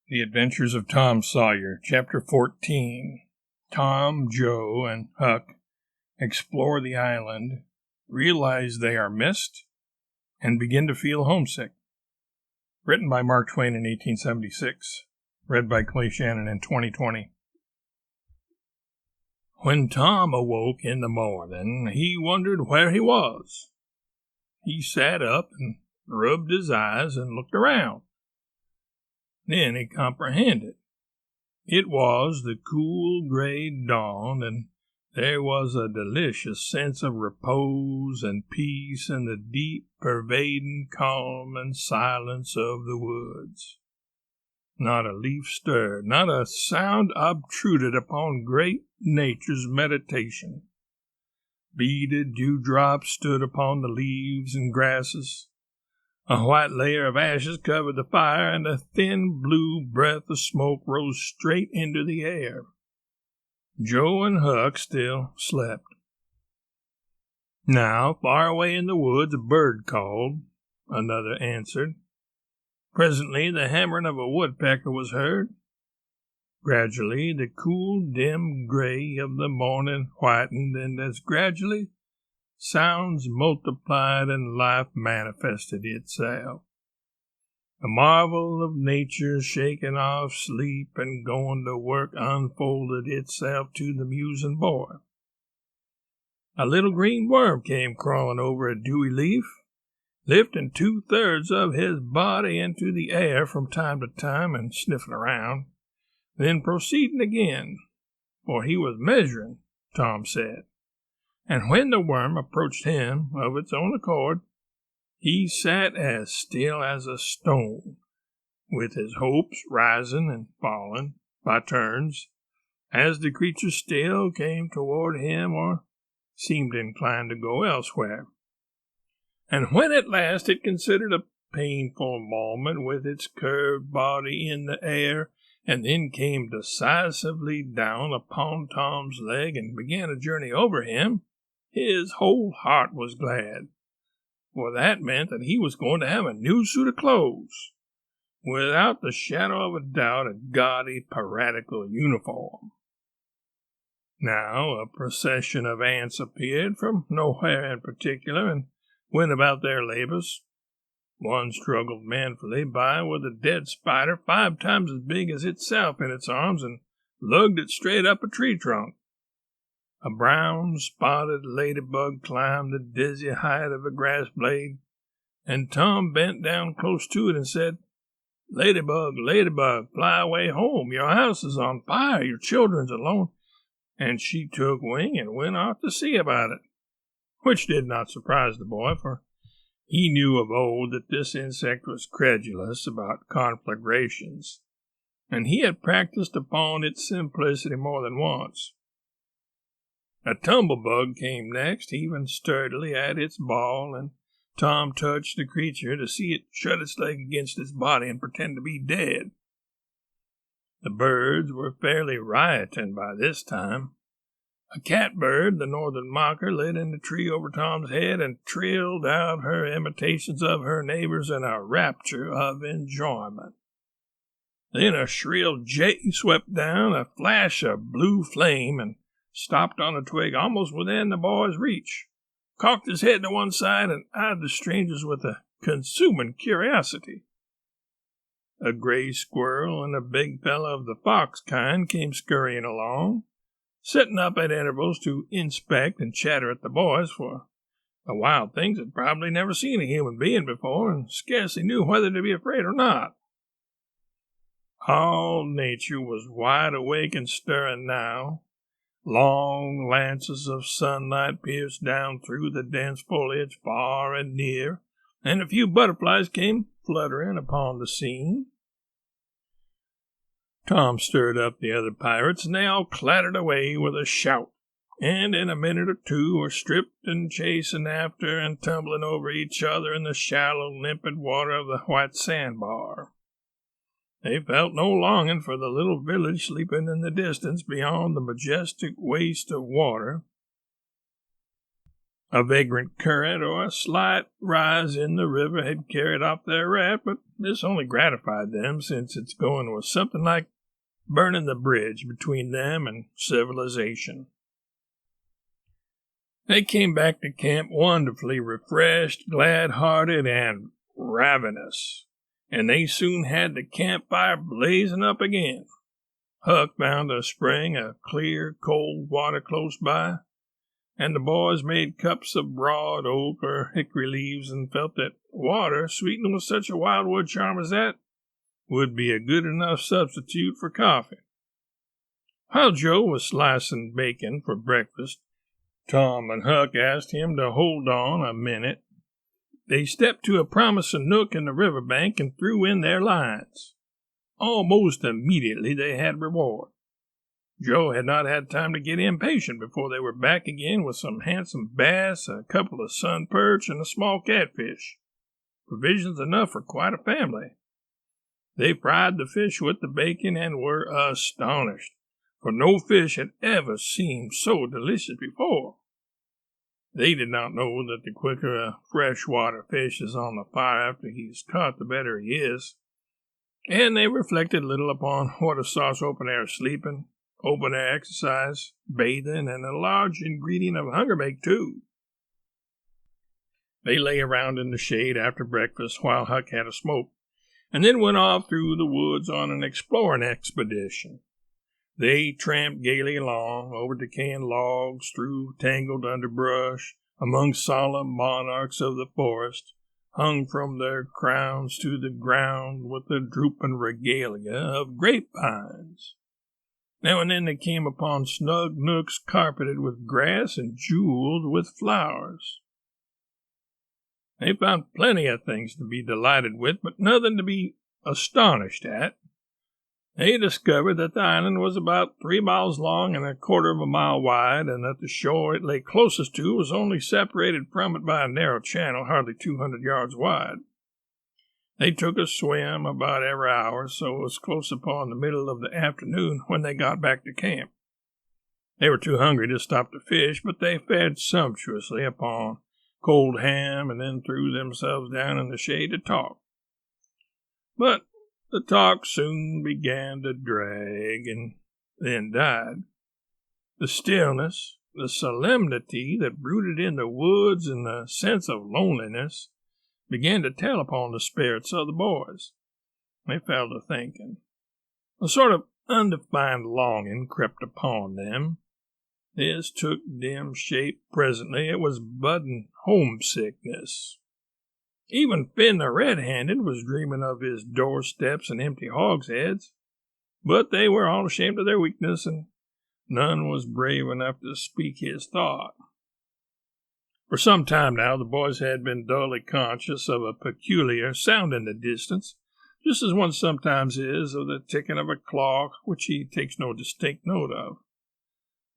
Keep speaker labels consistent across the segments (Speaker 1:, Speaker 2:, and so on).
Speaker 1: The Adventures of Tom Sawyer, Chapter 14. Tom, Joe, and Huck explore the island, realize they are missed, and begin to feel homesick. Written by Mark Twain in 1876. Read by Clay Shannon in 2020. When Tom awoke in the morning, he wondered where he was. He sat up and rubbed his eyes and looked around. Then he comprehended. It was the cool gray dawn, and there was a delicious sense of repose and peace in the deep, pervading calm and silence of the woods. Not a leaf stirred, not a sound obtruded upon great nature's meditation. Beaded dewdrops stood upon the leaves and grasses. A white layer of ashes covered the fire, and a thin blue breath of smoke rose straight into the air. Joe and Huck still slept. Now, far away in the woods, a bird called. Another answered. Presently, the hammering of a woodpecker was heard. Gradually, the cool, dim gray of the morning whitened, and as gradually, sounds multiplied and life manifested itself. The marvel of nature shaking off sleep and going to work unfolded itself to the musing boy. A little green worm came crawling over a dewy leaf, lifting 2/3 of his body into the air from time to time and sniffing around, then proceeding again, for he was measuring, Tom said. And when the worm approached him of its own accord, he sat as still as a stone, with his hopes rising and falling by turns, as the creature still came toward him or seemed inclined to go elsewhere. And when at last it considered a painful moment with its curved body in the air, and then came decisively down upon Tom's leg and began a journey over him, his whole heart was glad, for that meant that he was going to have a new suit of clothes, without the shadow of a doubt a gaudy piratical uniform. Now a procession of ants appeared from nowhere in particular and went about their labors. One struggled manfully by with a dead spider 5 times as big as itself in its arms and lugged it straight up a tree trunk. A brown, spotted ladybug climbed the dizzy height of a grass blade, and Tom bent down close to it and said, "Ladybug, ladybug, fly away home. Your house is on fire. Your children's alone." And she took wing and went off to see about it, which did not surprise the boy, for he knew of old that this insect was credulous about conflagrations, and he had practiced upon its simplicity more than once. A tumblebug came next, heaving sturdily at its ball, and Tom touched the creature to see it shut its leg against its body and pretend to be dead. The birds were fairly rioting by this time. A catbird, the northern mocker, lit in the tree over Tom's head and trilled out her imitations of her neighbors in a rapture of enjoyment. Then a shrill jay swept down, a flash of blue flame, and stopped on a twig almost within the boy's reach, cocked his head to one side, and eyed the strangers with a consuming curiosity. A gray squirrel and a big fellow of the fox kind came scurrying along, sitting up at intervals to inspect and chatter at the boys, for the wild things had probably never seen a human being before and scarcely knew whether to be afraid or not. All nature was wide awake and stirring now. Long lances of sunlight pierced down through the dense foliage far and near, and a few butterflies came fluttering upon the scene. Tom stirred up the other pirates, and they all clattered away with a shout, and in a minute or two were stripped and chasing after and tumbling over each other in the shallow, limpid water of the white sandbar. They felt no longing for the little village sleeping in the distance beyond the majestic waste of water. A vagrant current or a slight rise in the river had carried off their raft, but this only gratified them, since its going was something like burning the bridge between them and civilization. They came back to camp wonderfully refreshed, glad-hearted, and ravenous, and they soon had the campfire blazing up again. Huck found a spring of clear, cold water close by, and the boys made cups of broad oak or hickory leaves and felt that water, sweetened with such a wildwood charm as that, would be a good enough substitute for coffee. While Joe was slicing bacon for breakfast, Tom and Huck asked him to hold on a minute. They stepped to a promising nook in the river bank and threw in their lines. Almost immediately they had reward. Joe had not had time to get impatient before they were back again with some handsome bass, a couple of sun perch, and a small catfish. Provisions enough for quite a family. They fried the fish with the bacon and were astonished, for no fish had ever seemed so delicious before. They did not know that the quicker a freshwater fish is on the fire after he is caught, the better he is, and they reflected little upon what a sauce open-air sleeping, open-air exercise, bathing, and a large ingredient of hunger make, too. They lay around in the shade after breakfast while Huck had a smoke, and then went off through the woods on an exploring expedition. They tramped gaily along, over decaying logs, through tangled underbrush, among solemn monarchs of the forest, hung from their crowns to the ground with the drooping regalia of grapevines. Now and then they came upon snug nooks carpeted with grass and jeweled with flowers. They found plenty of things to be delighted with, but nothing to be astonished at. They discovered that the island was about 3 miles long and 1/4 of a mile wide, and that the shore it lay closest to was only separated from it by a narrow channel hardly 200 yards wide. They took a swim about every hour, so it was close upon the middle of the afternoon when they got back to camp. They were too hungry to stop to fish, but they fed sumptuously upon cold ham and then threw themselves down in the shade to talk. But the talk soon began to drag and then died. The stillness, the solemnity that brooded in the woods, and the sense of loneliness began to tell upon the spirits of the boys. They fell to thinking. A sort of undefined longing crept upon them. This took dim shape presently. It was budding homesickness. Even Finn the red-handed was dreaming of his doorsteps and empty hogsheads, but they were all ashamed of their weakness, and none was brave enough to speak his thought. For some time now the boys had been dully conscious of a peculiar sound in the distance, just as one sometimes is of the ticking of a clock which he takes no distinct note of.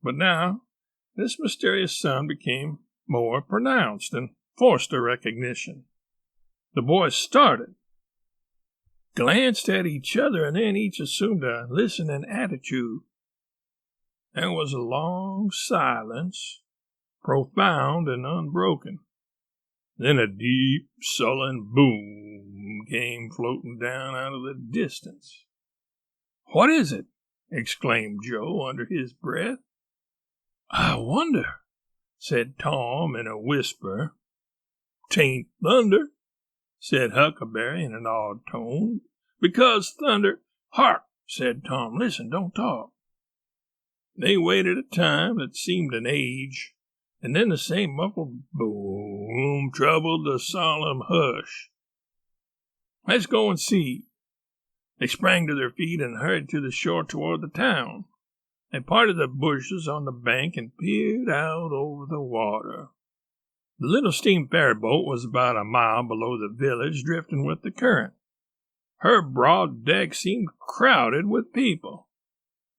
Speaker 1: But now this mysterious sound became more pronounced and forced their recognition. The boys started, glanced at each other, and then each assumed a listening attitude. There was a long silence, profound and unbroken. Then a deep, sullen boom came floating down out of the distance. "What is it?" exclaimed Joe under his breath. "I wonder," said Tom in a whisper. "'Tain't thunder," said Huckleberry in an awed tone. "Because thunder—" "Hark!" said Tom. "Listen, don't talk." They waited a time that seemed an age, and then the same muffled boom troubled the solemn hush. "Let's go and see." They sprang to their feet and hurried to the shore toward the town. They parted the bushes on the bank and peered out over the water. The little steam ferry boat was about a mile below the village, drifting with the current. Her broad deck seemed crowded with people.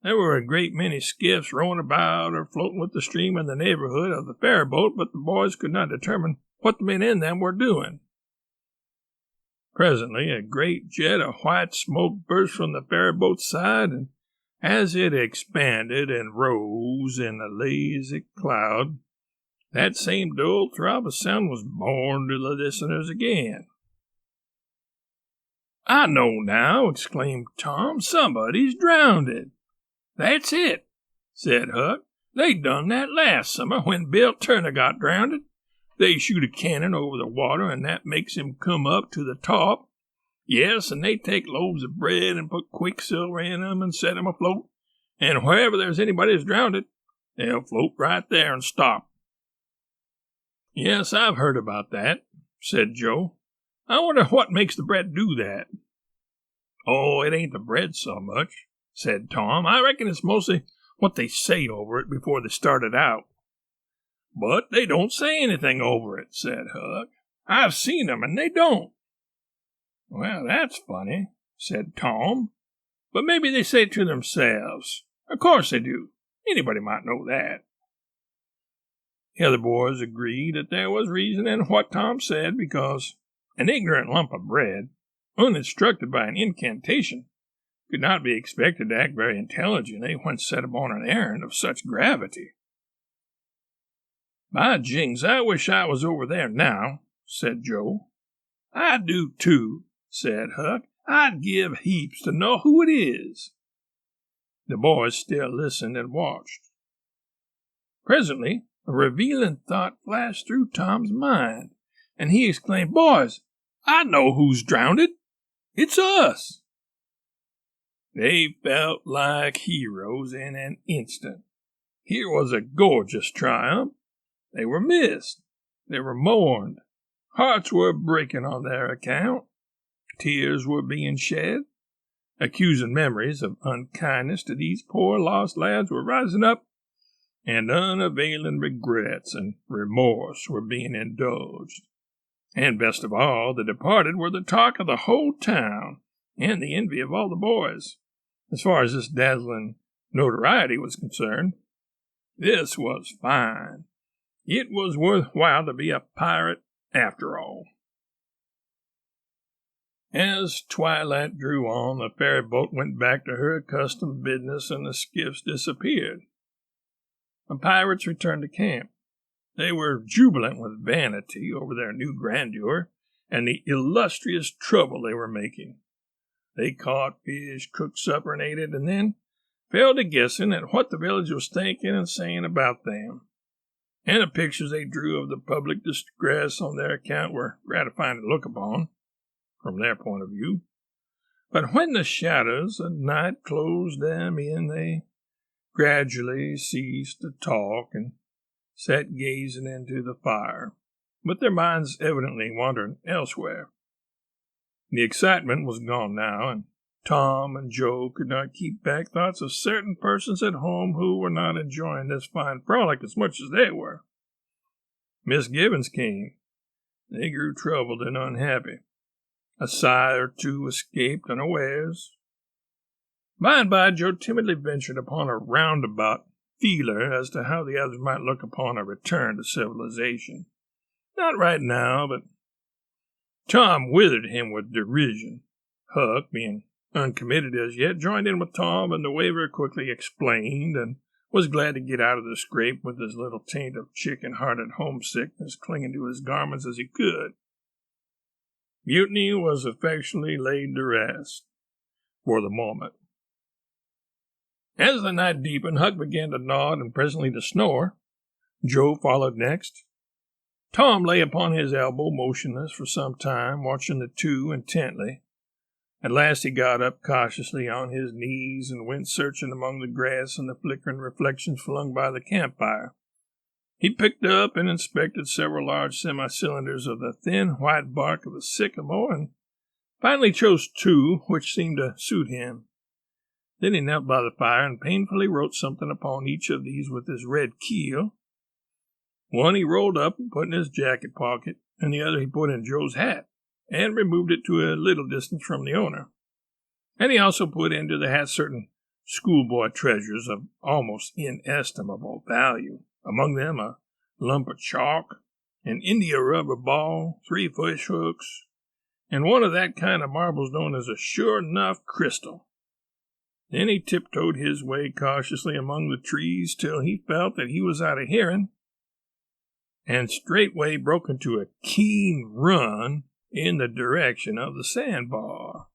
Speaker 1: There were a great many skiffs rowing about or floating with the stream in the neighborhood of the ferry boat, but the boys could not determine what the men in them were doing. Presently a great jet of white smoke burst from the ferry boat's side, and as it expanded and rose in a lazy cloud, That same dull throb of sound was borne to the listeners again. "I know now," exclaimed Tom. "Somebody's drownded." "That's it," said Huck. "They done that last summer when Bill Turner got drownded. They shoot a cannon over the water, and that makes him come up to the top. Yes, and they take loaves of bread and put quicksilver in 'em and set 'em afloat, and wherever there's anybody that's drownded, they'll float right there and stop." "Yes, I've heard about that," said Joe. "I wonder what makes the bread do that." "Oh, it ain't the bread so much," said Tom. "I reckon it's mostly what they say over it before they start it out." "But they don't say anything over it," said Huck. "I've seen 'em, and they don't." "Well, that's funny," said Tom. "But maybe they say it to themselves. Of course they do. Anybody might know that." The other boys agreed that there was reason in what Tom said, because an ignorant lump of bread, uninstructed by an incantation, could not be expected to act very intelligently when set upon an errand of such gravity. "By jings, I wish I was over there now," said Joe. "I do too," said Huck. "I'd give heaps to know who it is." The boys still listened and watched. Presently, a revealing thought flashed through Tom's mind, and he exclaimed, "Boys, I know who's drownded. It's us." They felt like heroes in an instant. Here was a gorgeous triumph. They were missed. They were mourned. Hearts were breaking on their account. Tears were being shed. Accusing memories of unkindness to these poor lost lads were rising up, and unavailing regrets and remorse were being indulged. And best of all, the departed were the talk of the whole town, and the envy of all the boys, as far as this dazzling notoriety was concerned. This was fine. It was worthwhile to be a pirate after all. As twilight drew on, the ferry boat went back to her accustomed business, and the skiffs disappeared. The pirates returned to camp. They were jubilant with vanity over their new grandeur and the illustrious trouble they were making. They caught fish, cooked supper, and ate it, and then fell to guessing at what the village was thinking and saying about them. And the pictures they drew of the public distress on their account were gratifying to look upon, from their point of view. But when the shadows of night closed them in, they gradually ceased to talk and sat gazing into the fire, with their minds evidently wandering elsewhere. The excitement was gone now, and Tom and Joe could not keep back thoughts of certain persons at home who were not enjoying this fine frolic as much as they were. Misgivings came. They grew troubled and unhappy. A sigh or two escaped unawares. By and by, Joe timidly ventured upon a roundabout feeler as to how the others might look upon a return to civilization. Not right now, but Tom withered him with derision. Huck, being uncommitted as yet, joined in with Tom, and the waver quickly explained and was glad to get out of the scrape with as little taint of chicken-hearted homesickness clinging to his garments as he could. Mutiny was effectually laid to rest, for the moment. As the night deepened, Huck began to nod and presently to snore. Joe followed next. Tom lay upon his elbow, motionless for some time, watching the two intently. At last he got up cautiously on his knees and went searching among the grass and the flickering reflections flung by the campfire. He picked up and inspected several large semi-cylinders of the thin white bark of the sycamore, and finally chose two which seemed to suit him. Then he knelt by the fire and painfully wrote something upon each of these with his red keel. One he rolled up and put in his jacket pocket, and the other he put in Joe's hat, and removed it to a little distance from the owner. And he also put into the hat certain schoolboy treasures of almost inestimable value, among them a lump of chalk, an India rubber ball, 3 fish hooks, and one of that kind of marbles known as a sure-enough crystal. Then he tiptoed his way cautiously among the trees till he felt that he was out of hearing, and straightway broke into a keen run in the direction of the sandbar.